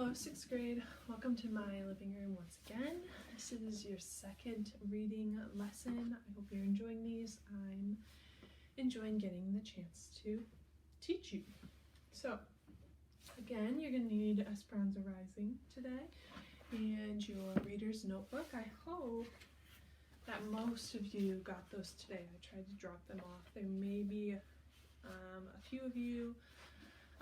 Hello, 6th grade. Welcome to my living room once again. This is your second reading lesson. I hope you're enjoying these. I'm enjoying getting the chance to teach you. So, again, you're going to need Esperanza Rising today and your reader's notebook. I hope that most of you got those today. I tried to drop them off. There may be a few of you,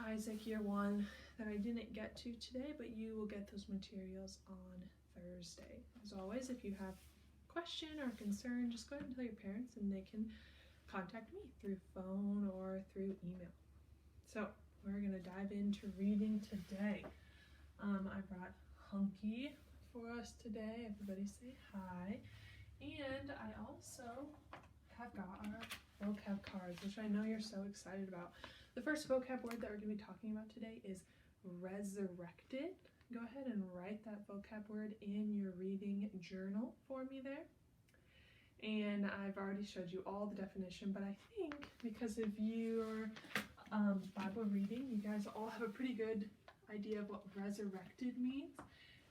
Isaac year 1, that I didn't get to today, but you will get those materials on Thursday. As always, if you have a question or concern, just go ahead and tell your parents and they can contact me through phone or through email. So we're going to dive into reading today. I brought Hunky for us today. Everybody say hi. And I also have got our vocab cards, which I know you're so excited about. The first vocab word that we're going to be talking about today is resurrected. Go ahead and write that vocab word in your reading journal for me there. And I've already showed you all the definition, but I think because of your Bible reading, you guys all have a pretty good idea of what resurrected means.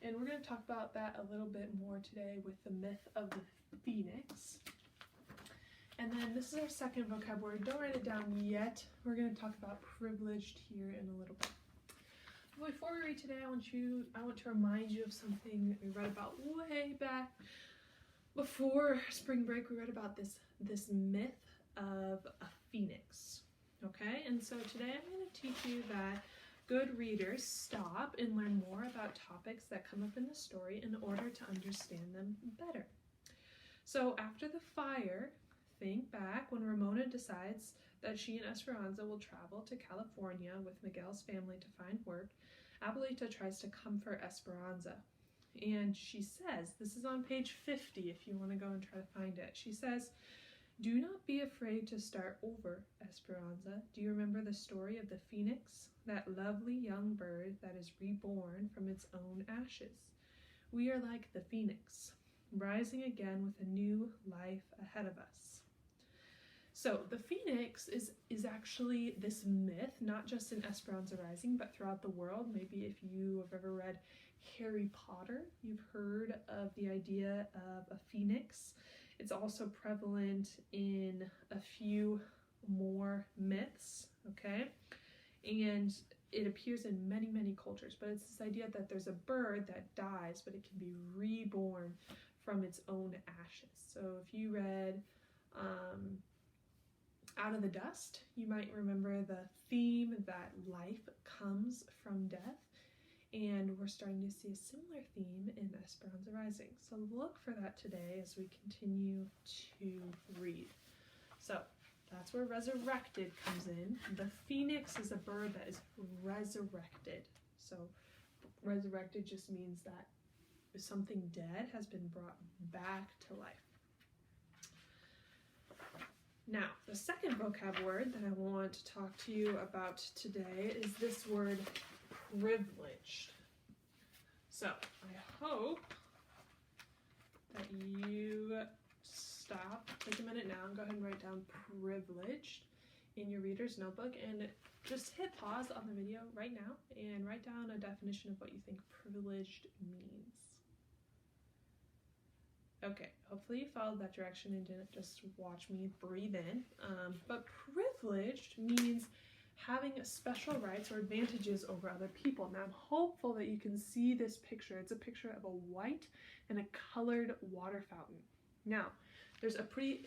And we're going to talk about that a little bit more today with the myth of the phoenix. And then this is our second vocab word. Don't write it down yet. We're going to talk about privileged here in a little bit. Before we read today, I want to remind you of something we read about way back before spring break. We read about this myth of a phoenix. Okay, and so today I'm going to teach you that good readers stop and learn more about topics that come up in the story in order to understand them better. So after the fire, think back when Ramona decides that she and Esperanza will travel to California with Miguel's family to find work. Abuelita tries to comfort Esperanza, and she says, this is on page 50 if you want to go and try to find it. She says, "Do not be afraid to start over, Esperanza. Do you remember the story of the phoenix, that lovely young bird that is reborn from its own ashes? We are like the phoenix, rising again with a new life ahead of us." So the phoenix is actually this myth, not just in Esperanza Rising, but throughout the world. Maybe if you have ever read Harry Potter, you've heard of the idea of a phoenix. It's also prevalent in a few more myths, okay? And it appears in many, many cultures, but it's this idea that there's a bird that dies, but it can be reborn from its own ashes. So if you read Out of the Dust, you might remember the theme that life comes from death, and we're starting to see a similar theme in Esperanza Rising. So look for that today as we continue to read. So that's where resurrected comes in. The phoenix is a bird that is resurrected. So resurrected just means that something dead has been brought back to life. Now, the second vocab word that I want to talk to you about today is this word privileged. So I hope that you stop, take a minute now and go ahead and write down privileged in your reader's notebook, and just hit pause on the video right now and write down a definition of what you think privileged means. Okay, hopefully you followed that direction and didn't just watch me breathe in. But privileged means having special rights or advantages over other people. Now I'm hopeful that you can see this picture. It's a picture of a white and a colored water fountain. Now, there's a pretty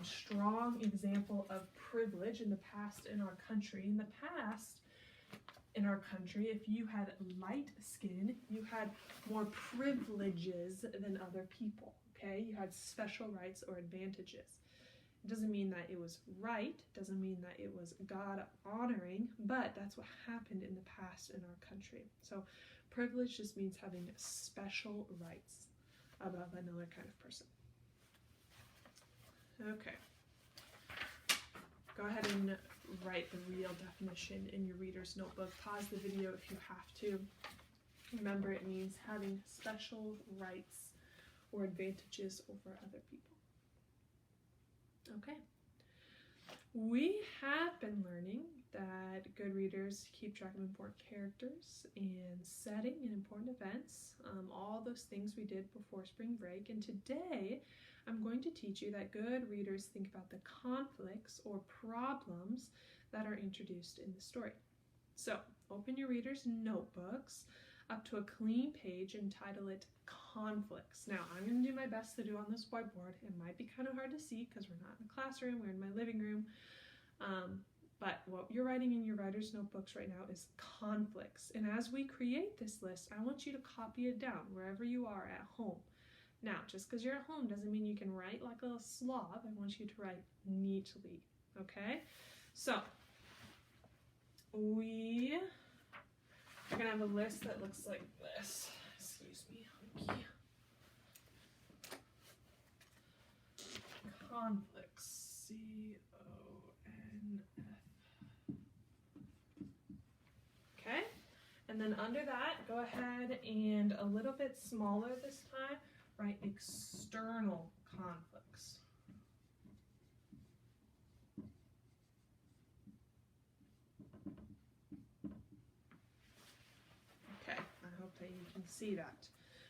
strong example of privilege in the past in our country. In the past, in our country, if you had light skin, you had more privileges than other people, okay? You had special rights or advantages. It doesn't mean that it was right, doesn't mean that it was God honoring, but that's what happened in the past in our country. So privilege just means having special rights above another kind of person. Okay. Go ahead and write the real definition in your reader's notebook. Pause the video if you have to. Remember, it means having special rights or advantages over other people. Okay. We have been learning that good readers keep track of important characters and setting and important events, all those things we did before spring break. And today I'm going to teach you that good readers think about the conflicts or problems that are introduced in the story. So open your readers' notebooks up to a clean page and title it Conflicts. Now I'm going to do my best to do on this whiteboard. It might be kind of hard to see because we're not in the classroom, we're in my living room. But what you're writing in your writer's notebooks right now is conflicts. And as we create this list, I want you to copy it down wherever you are at home. Now, just because you're at home doesn't mean you can write like a slob. I want you to write neatly, okay? So, we are going to have a list that looks like this. Excuse me, hunky. Conflicts, C-O-N-F. Okay, and then under that, go ahead and a little bit smaller this time, write external conflicts. Okay, I hope that you can see that.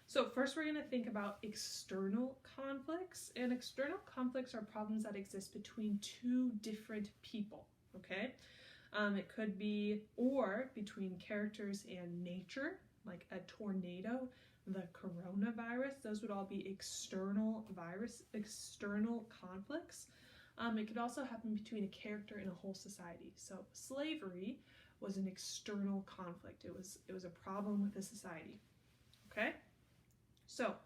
So first we're going to think about external conflicts, and external conflicts are problems that exist between two different people, okay? It could be, or between characters and nature, like a tornado, the coronavirus. Those would all be external conflicts. It could also happen between a character and a whole society. So slavery was an external conflict. It was a problem with the society. Okay? So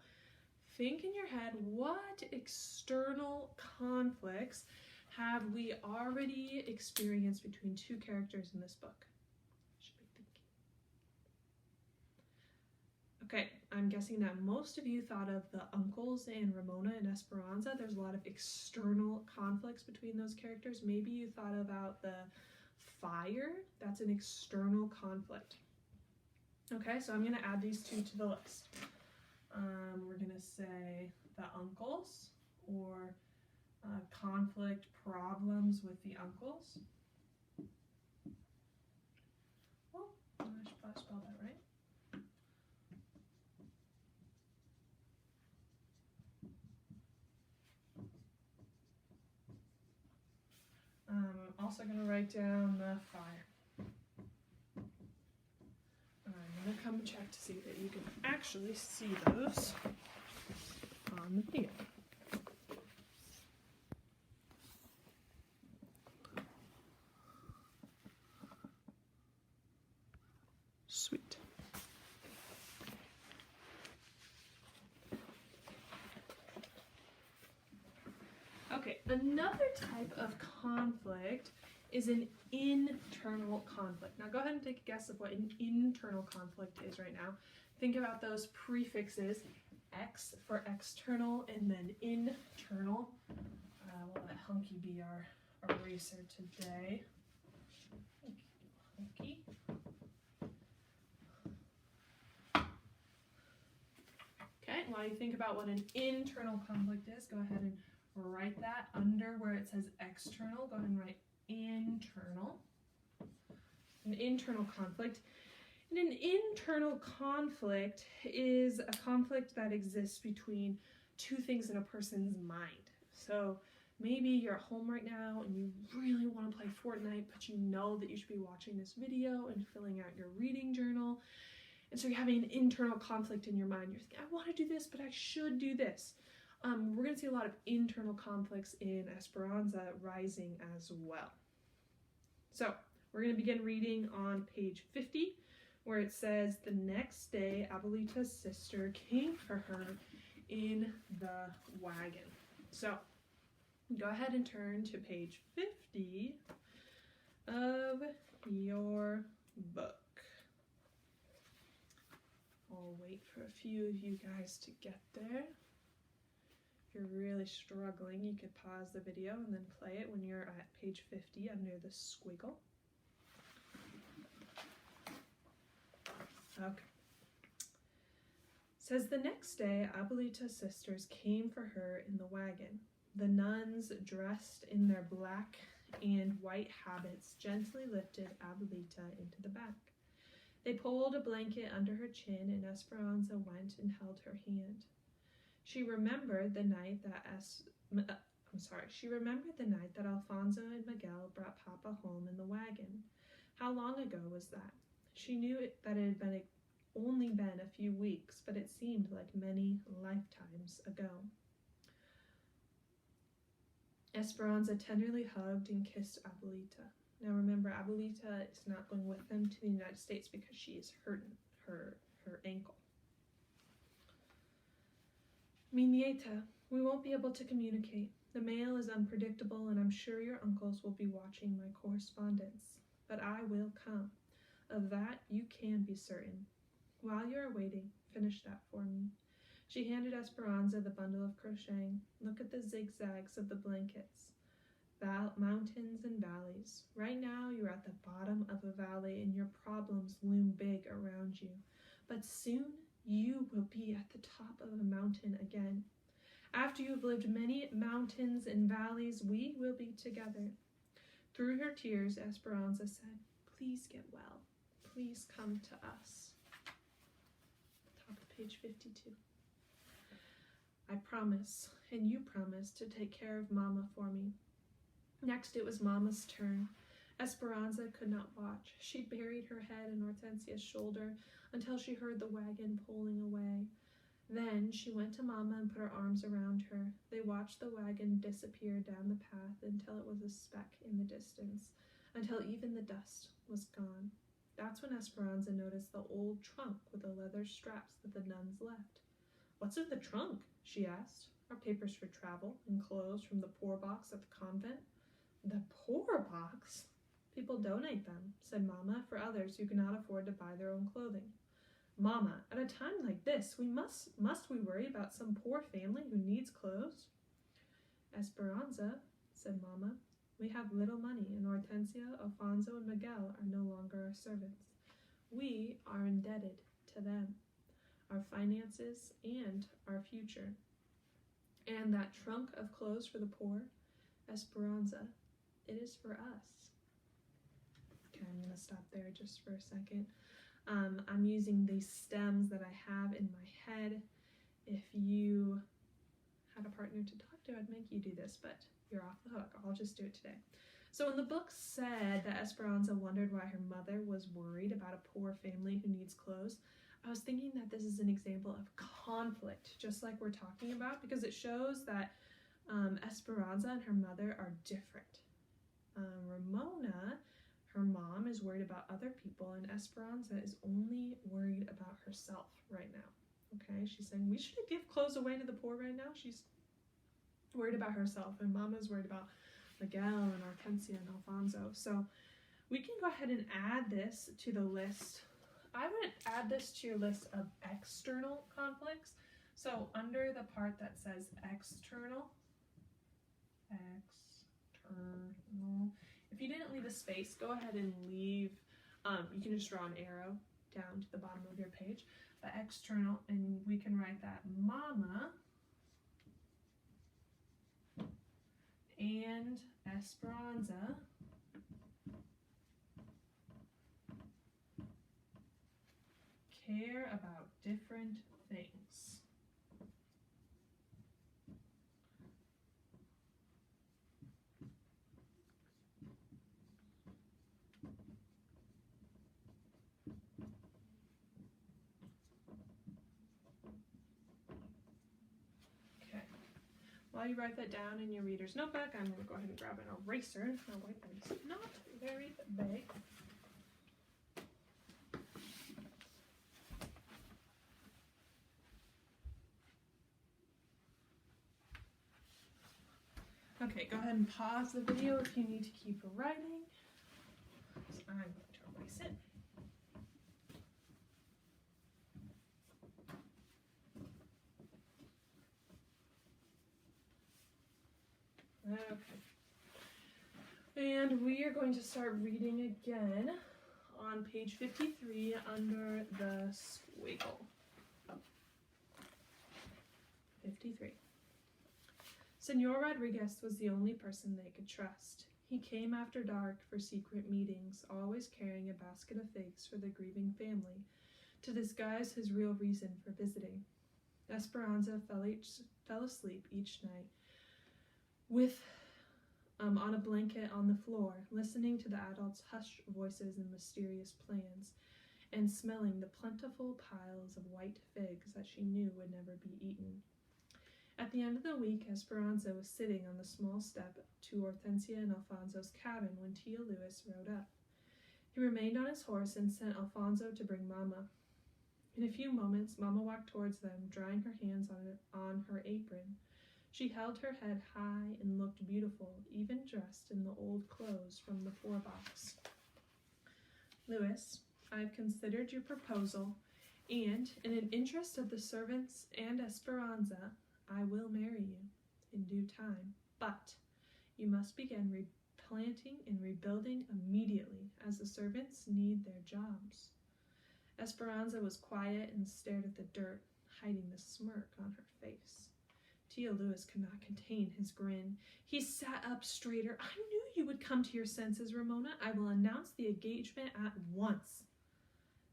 think in your head, what external conflicts have we already experienced between two characters in this book? Should be thinking. Okay, I'm guessing that most of you thought of the uncles and Ramona and Esperanza. There's a lot of external conflicts between those characters. Maybe you thought about the fire. That's an external conflict. Okay, so I'm going to add these two to the list. We're going to say the uncles, or conflict problems with the uncles. Oh, I should probably spell that right. I'm also going to write down the fire. I'm going to come check to see that you can actually see those on the video. Sweet. Okay, another type of conflict is an internal conflict. Now go ahead and take a guess of what an internal conflict is right now. Think about those prefixes, X for external and then internal. We'll let Hunky be our eraser today. Hunky. Okay, while you think about what an internal conflict is, go ahead and write that under where it says external. Go ahead and write internal. An internal conflict. And an internal conflict is a conflict that exists between two things in a person's mind. So maybe you're at home right now and you really want to play Fortnite, but you know that you should be watching this video and filling out your reading journal. And so you're having an internal conflict in your mind. You're thinking, I want to do this, but I should do this. We're going to see a lot of internal conflicts in Esperanza Rising as well. So we're going to begin reading on page 50, where it says, the next day, Abuelita's sister came for her in the wagon. So go ahead and turn to page 50 of your book. I'll wait for a few of you guys to get there. If you're really struggling, you could pause the video and then play it when you're at page 50 under the squiggle. Okay. It says, the next day, Abuelita's sisters came for her in the wagon. The nuns, dressed in their black and white habits gently lifted Abuelita into the back. They pulled a blanket under her chin, and Esperanza went and held her hand. She remembered the night that Alfonso and Miguel brought Papa home in the wagon. How long ago was that? She knew that it had only been a few weeks, but it seemed like many lifetimes ago. Esperanza tenderly hugged and kissed Abuelita. Now remember, Abuelita is not going with them to the United States because she is hurting her ankle. Mi nieta, we won't be able to communicate. The mail is unpredictable, and I'm sure your uncles will be watching my correspondence. But I will come. Of that you can be certain. While you are waiting, finish that for me. She handed Esperanza the bundle of crocheting. Look at the zigzags of the blankets. Mountains and valleys. Right now you're at the bottom of a valley and your problems loom big around you. But soon you will be at the top of a mountain again. After you have lived many mountains and valleys, we will be together. Through her tears, Esperanza said, please get well. Please come to us. Top of page 52. I promise, and you promise, to take care of Mama for me. Next, it was Mama's turn. Esperanza could not watch. She buried her head in Hortensia's shoulder until she heard the wagon pulling away. Then she went to Mama and put her arms around her. They watched the wagon disappear down the path until it was a speck in the distance, until even the dust was gone. That's when Esperanza noticed the old trunk with the leather straps that the nuns left. What's in the trunk? She asked. Our papers for travel and clothes from the poor box at the convent. The poor box? People donate them, said Mama, for others who cannot afford to buy their own clothing. Mama, at a time like this, must we worry about some poor family who needs clothes? Esperanza, said Mama, we have little money, and Hortensia, Alfonso, and Miguel are no longer our servants. We are indebted to them, our finances and our future. And that trunk of clothes for the poor, Esperanza, it is for us. Okay, I'm going to stop there just for a second. I'm using these stems that I have in my head. If you had a partner to talk to, I'd make you do this, but you're off the hook. I'll just do it today. So when the book said that Esperanza wondered why her mother was worried about a poor family who needs clothes, I was thinking that this is an example of conflict, just like we're talking about, because it shows that Esperanza and her mother are different. Ramona, her mom, is worried about other people, and Esperanza is only worried about herself right now. Okay, she's saying we shouldn't give clothes away to the poor right now. She's worried about herself, and Mama's worried about Miguel and Hortensia and Alfonso. So we can go ahead and add this to the list. I would add this to your list of external conflicts. So under the part that says external, if you didn't leave a space, go ahead and leave, you can just draw an arrow down to the bottom of your page, but external, and we can write that Mama and Esperanza care about different things. While you write that down in your reader's notebook, I'm going to go ahead and grab an eraser. Oh, wait, it's not very big. Okay, go ahead and pause the video if you need to keep writing. So I'm going to erase it. Okay. And we are going to start reading again on page 53 under the squiggle. 53. Senor Rodriguez was the only person they could trust. He came after dark for secret meetings, always carrying a basket of figs for the grieving family, to disguise his real reason for visiting. Esperanza fell asleep each night with on a blanket on the floor, listening to the adults' hushed voices and mysterious plans, and smelling the plentiful piles of white figs that she knew would never be eaten. At the end of the week, Esperanza was sitting on the small step to Hortensia and Alfonso's cabin when Tia Lewis rode up. He remained on his horse and sent Alfonso to bring Mama. In a few moments, Mama walked towards them, drying her hands on her apron. She held her head high and looked beautiful, even dressed in the old clothes from the poor box. Louis, I have considered your proposal, and, in an interest of the servants and Esperanza, I will marry you in due time, but you must begin replanting and rebuilding immediately, as the servants need their jobs. Esperanza was quiet and stared at the dirt, hiding the smirk on her face. Tia Lewis could not contain his grin. He sat up straighter. I knew you would come to your senses, Ramona. I will announce the engagement at once.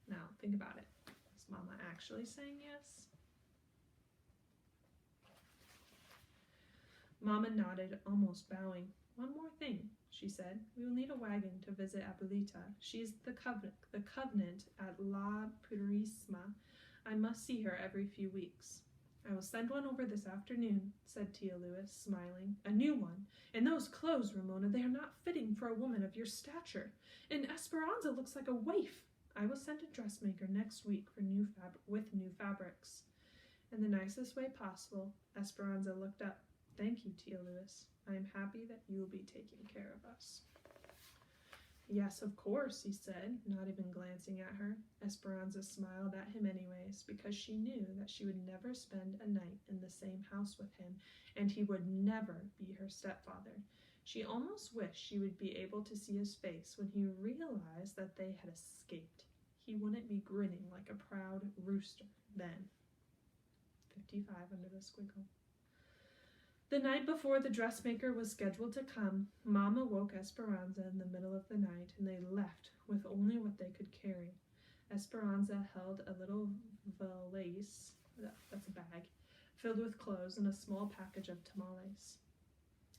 Now, think about it. Is Mama actually saying yes? Mama nodded, almost bowing. One more thing, she said. We will need a wagon to visit Abuelita. She is the covenant at La Purísima. I must see her every few weeks. I will send one over this afternoon, said Tia Lewis, smiling. A new one. And those clothes, Ramona, they are not fitting for a woman of your stature. And Esperanza looks like a waif. I will send a dressmaker next week with new fabrics. In the nicest way possible, Esperanza looked up. Thank you, Tia Lewis. I am happy that you will be taking care of us. Yes, of course, he said, not even glancing at her. Esperanza smiled at him anyways, because she knew that she would never spend a night in the same house with him, and he would never be her stepfather. She almost wished she would be able to see his face when he realized that they had escaped. He wouldn't be grinning like a proud rooster then. 55 under the squiggle. The night before the dressmaker was scheduled to come, Mama woke Esperanza in the middle of the night, and they left with only what they could carry. Esperanza held a little valise, that's a bag, filled with clothes and a small package of tamales,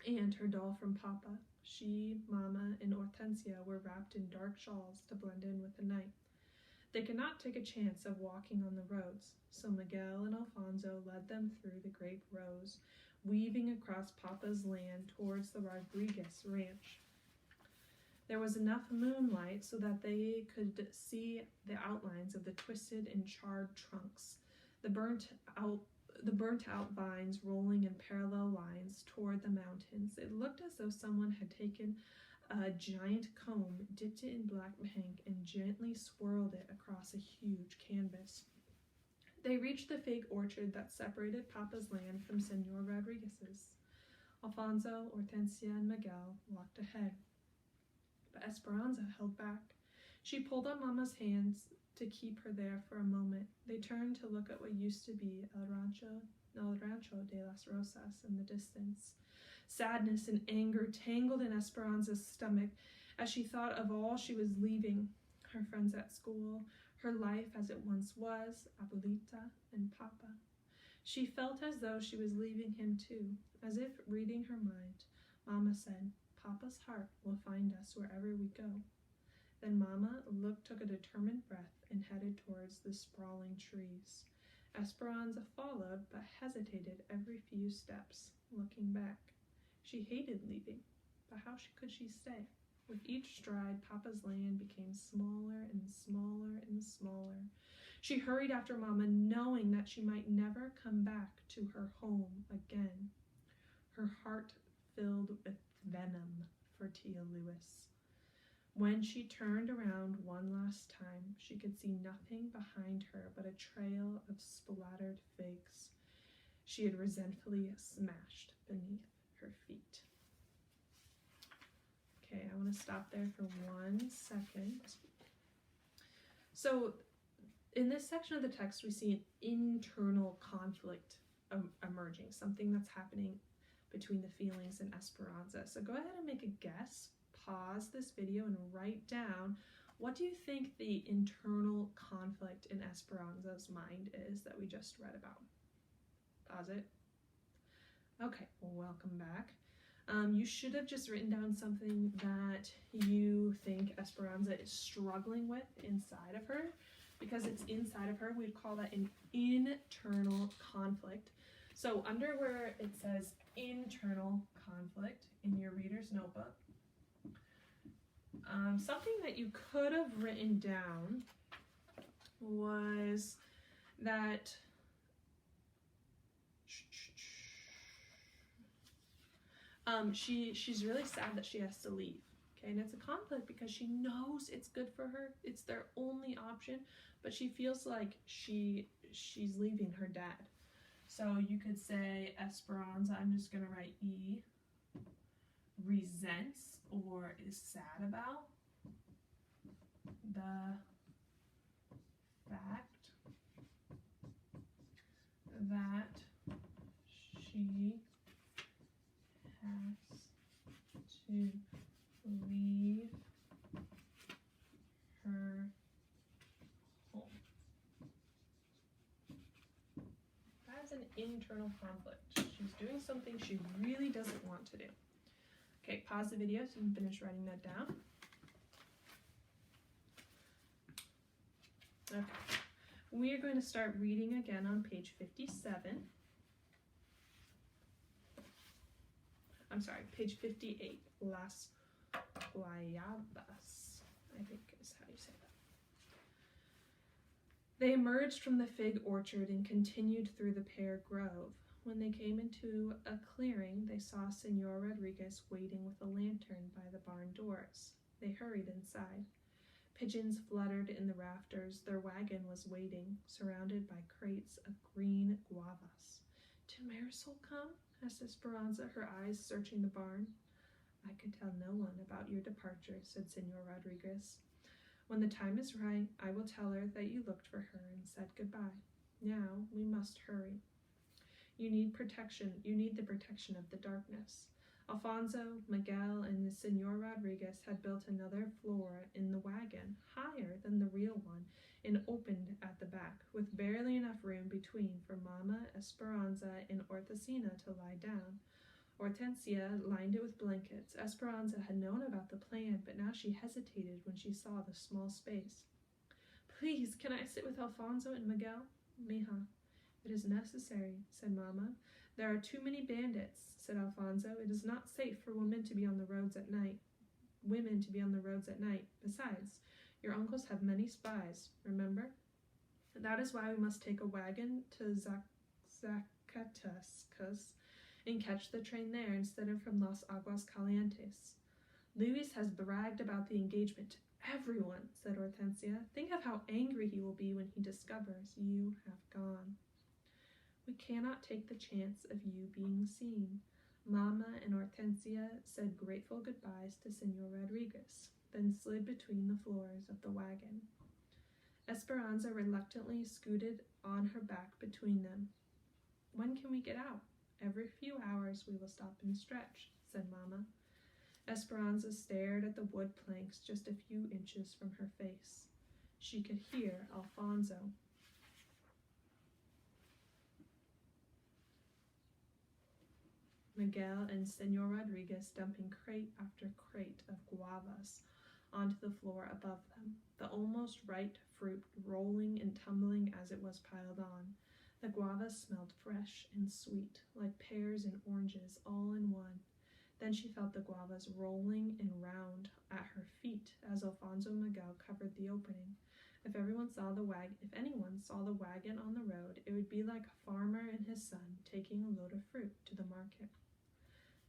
and her doll from Papa. She, Mama, and Hortensia were wrapped in dark shawls to blend in with the night. They could not take a chance of walking on the roads, so Miguel and Alfonso led them through the grape rows, weaving across Papa's land towards the Rodriguez ranch. There was enough moonlight so that they could see the outlines of the twisted and charred trunks, the burnt out vines rolling in parallel lines toward the mountains. It looked as though someone had taken a giant comb, dipped it in black ink, and gently swirled it across a huge canvas. They reached the fig orchard that separated Papa's land from Senor Rodriguez's. Alfonso, Hortensia, and Miguel walked ahead, but Esperanza held back. She pulled on Mama's hands to keep her there for a moment. They turned to look at what used to be El Rancho de las Rosas in the distance. Sadness and anger tangled in Esperanza's stomach as she thought of all she was leaving, her friends at school, her life as it once was, Abuelita and Papa. She felt as though she was leaving him too, as if reading her mind. Mama said, Papa's heart will find us wherever we go. Then Mama took a determined breath and headed towards the sprawling trees. Esperanza followed, but hesitated every few steps, looking back. She hated leaving, but how could she stay? With each stride, Papa's land became smaller and smaller and smaller. She hurried after Mama, knowing that she might never come back to her home again. Her heart filled with venom for Tia Lewis. When she turned around one last time, she could see nothing behind her but a trail of splattered figs she had resentfully smashed beneath her feet. Okay, I want to stop there for 1 second. So, in this section of the text, we see an internal conflict emerging, something that's happening between the feelings and Esperanza. So go ahead and make a guess. Pause this video and write down, what do you think the internal conflict in Esperanza's mind is that we just read about? Pause it. Okay, well, welcome back. You should have just written down something that you think Esperanza is struggling with inside of her. Because it's inside of her, we'd call that an internal conflict. So under where it says internal conflict in your reader's notebook, something that you could have written down was that she's really sad that she has to leave. Okay, and it's a conflict because she knows it's good for her. It's their only option, but she feels like she's leaving her dad. So you could say Esperanza, I'm just going to write E, resents or is sad about the fact that she has to leave her home. That's an internal conflict. She's doing something she really doesn't want to do. Okay, pause the video so you can finish writing that down. Okay, we are going to start reading again on page 57. I'm sorry, page 58, Las Guayabas, I think is how you say that. They emerged from the fig orchard and continued through the pear grove. When they came into a clearing, they saw Senor Rodriguez waiting with a lantern by the barn doors. They hurried inside. Pigeons fluttered in the rafters. Their wagon was waiting, surrounded by crates of green guavas. Did Marisol come? Asked Esperanza, her eyes searching the barn. I could tell no one about your departure, said Senor Rodriguez. When the time is right, I will tell her that you looked for her and said goodbye. Now we must hurry. You need protection. You need the protection of the darkness. Alfonso, Miguel, and Senor Rodriguez had built another floor in the wagon, higher than the real one, and opened at the back, with barely enough room between for Mama, Esperanza, and Hortensia to lie down. Hortensia lined it with blankets. Esperanza had known about the plan, but now she hesitated when she saw the small space. Please, can I sit with Alfonso and Miguel? Mija, it is necessary, said Mama. There are too many bandits, said Alfonso. It is not safe for women to be on the roads at night. Besides, your uncles have many spies, remember? That is why we must take a wagon to Zacatecas and catch the train there instead of from Las Aguas Calientes. Luis has bragged about the engagement to everyone, said Hortensia. Think of how angry he will be when he discovers you have gone. We cannot take the chance of you being seen. Mama and Hortensia said grateful goodbyes to Senor Rodriguez, then slid between the floors of the wagon. Esperanza reluctantly scooted on her back between them. When can we get out? Every few hours we will stop and stretch, said Mama. Esperanza stared at the wood planks just a few inches from her face. She could hear Alfonso. Miguel and Senor Rodriguez dumping crate after crate of guavas onto the floor above them, the almost ripe fruit rolling and tumbling as it was piled on. The guavas smelled fresh and sweet, like pears and oranges all in one. Then she felt the guavas rolling and round at her feet as Alfonso and Miguel covered the opening. If anyone saw the wagon on the road, it would be like a farmer and his son taking a load of fruit to the market.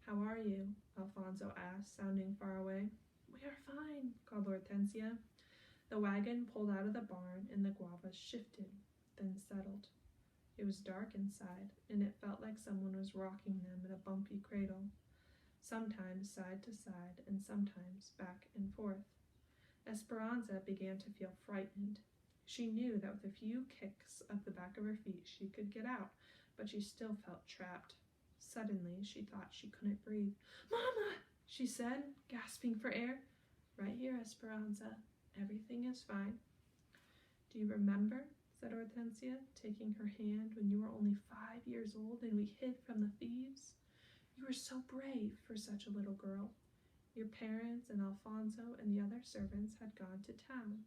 How are you? Alfonso asked, sounding far away. We are fine, called Hortensia. The wagon pulled out of the barn and the guavas shifted, then settled. It was dark inside, and it felt like someone was rocking them in a bumpy cradle, sometimes side to side and sometimes back and forth. Esperanza began to feel frightened. She knew that with a few kicks of the back of her feet she could get out, but she still felt trapped. Suddenly, she thought she couldn't breathe. "Mama!" she said, gasping for air. "Right here, Esperanza. Everything is fine." "Do you remember," said Hortensia, taking her hand, "when you were only 5 years old and we hid from the thieves? You were so brave for such a little girl. Your parents and Alfonso and the other servants had gone to town.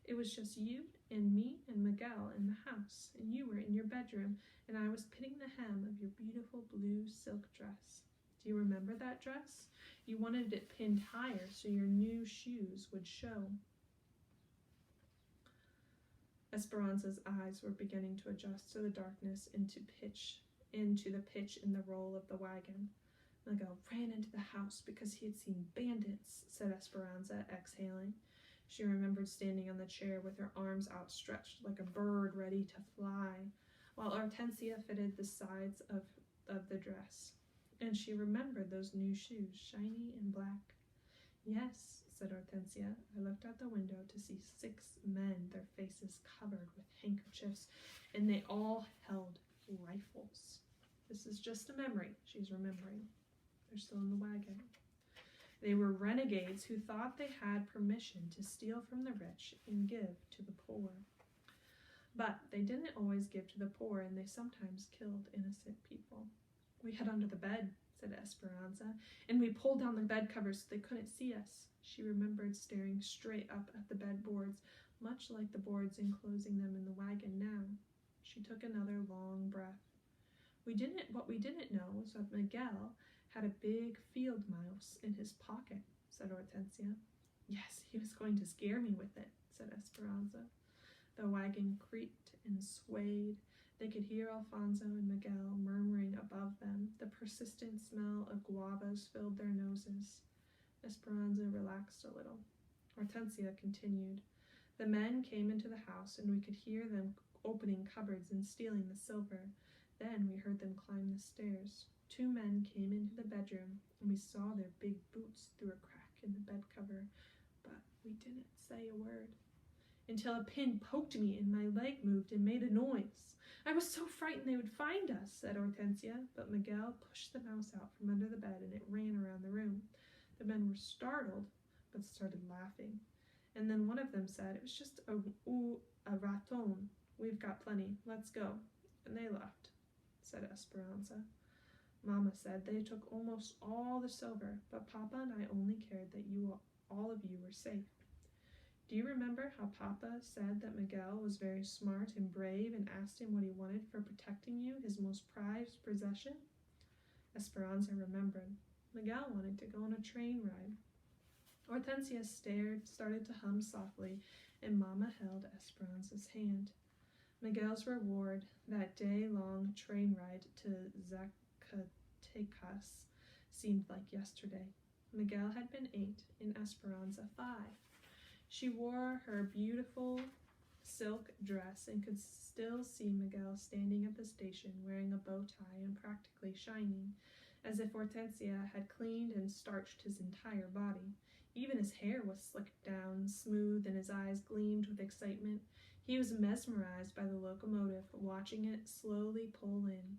It was just you and me and Miguel in the house, and you were in your bedroom, and I was pinning the hem of your beautiful blue silk dress. Do you remember that dress? You wanted it pinned higher so your new shoes would show." Esperanza's eyes were beginning to adjust to the darkness into the pitch in the roll of the wagon. "Miguel ran into the house because he had seen bandits," said Esperanza, exhaling. She remembered standing on the chair with her arms outstretched like a bird ready to fly, while Hortensia fitted the sides of the dress. And she remembered those new shoes, shiny and black. "Yes," said Hortensia. "I looked out the window to see 6 men, their faces covered with handkerchiefs, and they all held rifles." This is just a memory she's remembering. They're still in the wagon. "They were renegades who thought they had permission to steal from the rich and give to the poor. But they didn't always give to the poor, and they sometimes killed innocent people." "We hid under the bed," said Esperanza, "and we pulled down the bed covers so they couldn't see us." She remembered staring straight up at the bed boards, much like the boards enclosing them in the wagon now. She took another long breath. What we didn't know was that Miguel had a big field mouse in his pocket," said Hortensia. "Yes, he was going to scare me with it," said Esperanza. The wagon creaked and swayed. They could hear Alfonso and Miguel murmuring above them. The persistent smell of guavas filled their noses. Esperanza relaxed a little. Hortensia continued. "The men came into the house, and we could hear them opening cupboards and stealing the silver. Then we heard them climb the stairs. 2 men came into the bedroom, and we saw their big boots through a crack in the bed cover, but we didn't say a word. Until a pin poked me and my leg moved and made a noise. I was so frightened they would find us," said Hortensia, but Miguel pushed the mouse out from under the bed and it ran around the room. The men were startled, but started laughing. And then one of them said, "It was just a raton. We've got plenty. Let's go." And they left, said Esperanza. "Mama said they took almost all the silver, but Papa and I only cared that all of you were safe. Do you remember how Papa said that Miguel was very smart and brave and asked him what he wanted for protecting you, his most prized possession?" Esperanza remembered. Miguel wanted to go on a train ride. Hortensia started to hum softly, and Mama held Esperanza's hand. Miguel's reward, that day-long train ride to Zacatecas, seemed like yesterday. Miguel had been 8 and Esperanza 5. She wore her beautiful silk dress and could still see Miguel standing at the station wearing a bow tie and practically shining, as if Hortensia had cleaned and starched his entire body. Even his hair was slicked down, smooth, and his eyes gleamed with excitement. He was mesmerized by the locomotive, watching it slowly pull in.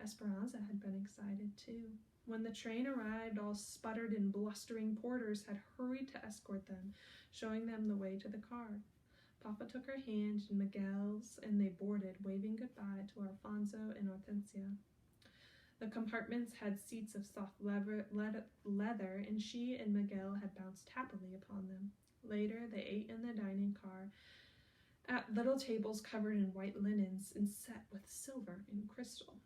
Esperanza had been excited too. When the train arrived, all sputtered and blustering porters had hurried to escort them, showing them the way to the car. Papa took her hand in Miguel's, and they boarded, waving goodbye to Alfonso and Hortensia. The compartments had seats of soft leather, and she and Miguel had bounced happily upon them. Later, they ate in the dining car at little tables covered in white linens and set with silver and crystal.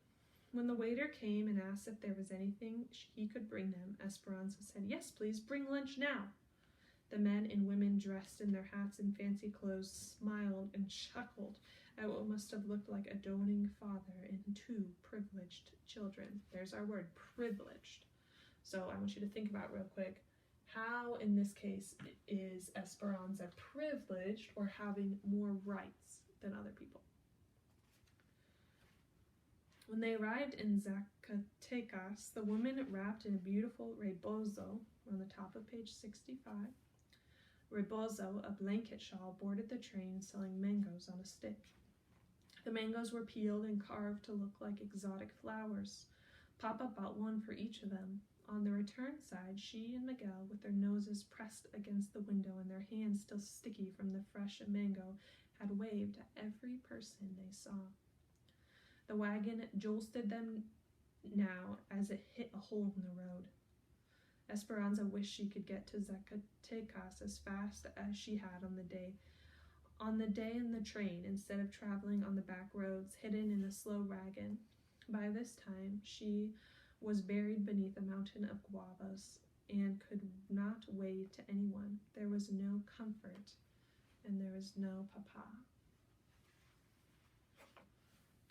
When the waiter came and asked if there was anything he could bring them, Esperanza said, "Yes, please, bring lunch now." The men and women dressed in their hats and fancy clothes smiled and chuckled at what must have looked like a doting father and 2 privileged children. There's our word, privileged. So I want you to think about real quick, how in this case is Esperanza privileged or having more rights than other people? When they arrived in Zacatecas, the woman wrapped in a beautiful rebozo, on the top of page 65. Rebozo, a blanket shawl, boarded the train selling mangoes on a stick. The mangoes were peeled and carved to look like exotic flowers. Papa bought one for each of them. On the return side, she and Miguel, with their noses pressed against the window and their hands still sticky from the fresh mango, had waved at every person they saw. The wagon jolted them now as it hit a hole in the road. Esperanza wished she could get to Zacatecas as fast as she had on the day in the train, instead of traveling on the back roads hidden in the slow wagon. By this time, she was buried beneath a mountain of guavas and could not wave to anyone. There was no comfort, and there was no papa.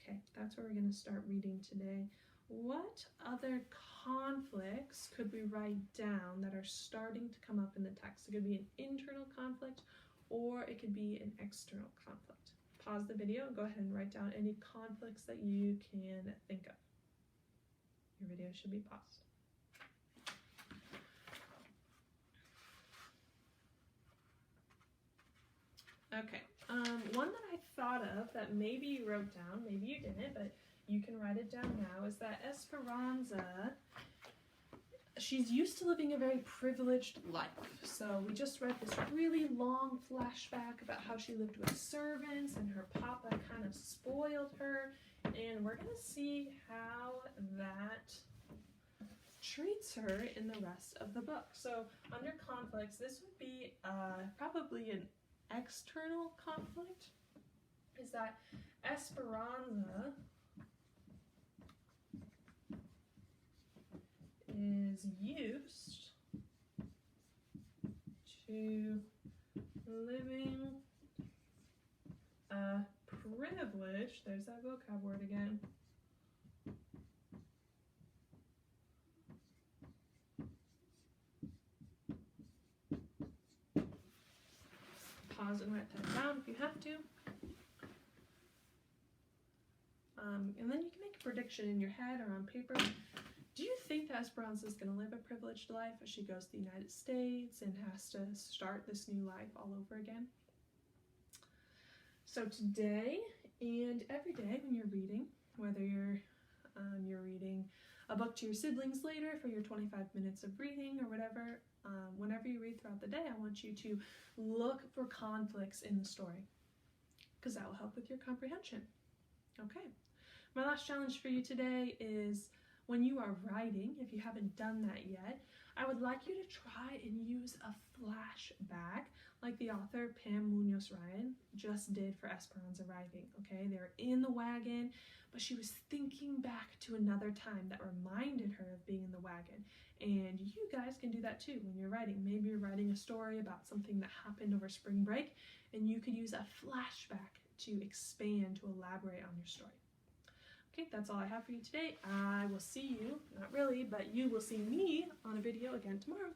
Okay, that's where we're going to start reading today. What other conflicts could we write down that are starting to come up in the text? It could be an internal conflict, or it could be an external conflict. Pause the video and go ahead and write down any conflicts that you can think of. Your video should be paused. Okay, one that I thought of that maybe you wrote down, maybe you didn't, but you can write it down now, is that Esperanza, she's used to living a very privileged life. So we just read this really long flashback about how she lived with servants and her papa kind of spoiled her. And we're going to see how that treats her in the rest of the book. So under conflicts, this would be probably an external conflict, is that Esperanza is used to living a privileged, there's that vocab word again, pause and write that down if you have to. And then you can make a prediction in your head or on paper. Do you think that Esperanza is going to live a privileged life as she goes to the United States and has to start this new life all over again? So today and every day when you're reading, whether you're reading a book to your siblings later for your 25 minutes of reading or whatever, whenever you read throughout the day, I want you to look for conflicts in the story, because that will help with your comprehension. Okay, my last challenge for you today is, when you are writing, if you haven't done that yet, I would like you to try and use a flashback like the author Pam Munoz Ryan just did for Esperanza Arriving. Okay, they're in the wagon, but she was thinking back to another time that reminded her of being in the wagon. And you guys can do that too when you're writing. Maybe you're writing a story about something that happened over spring break, and you could use a flashback to expand, to elaborate on your story. Okay, that's all I have for you today. I will see you, not really, but you will see me on a video again tomorrow.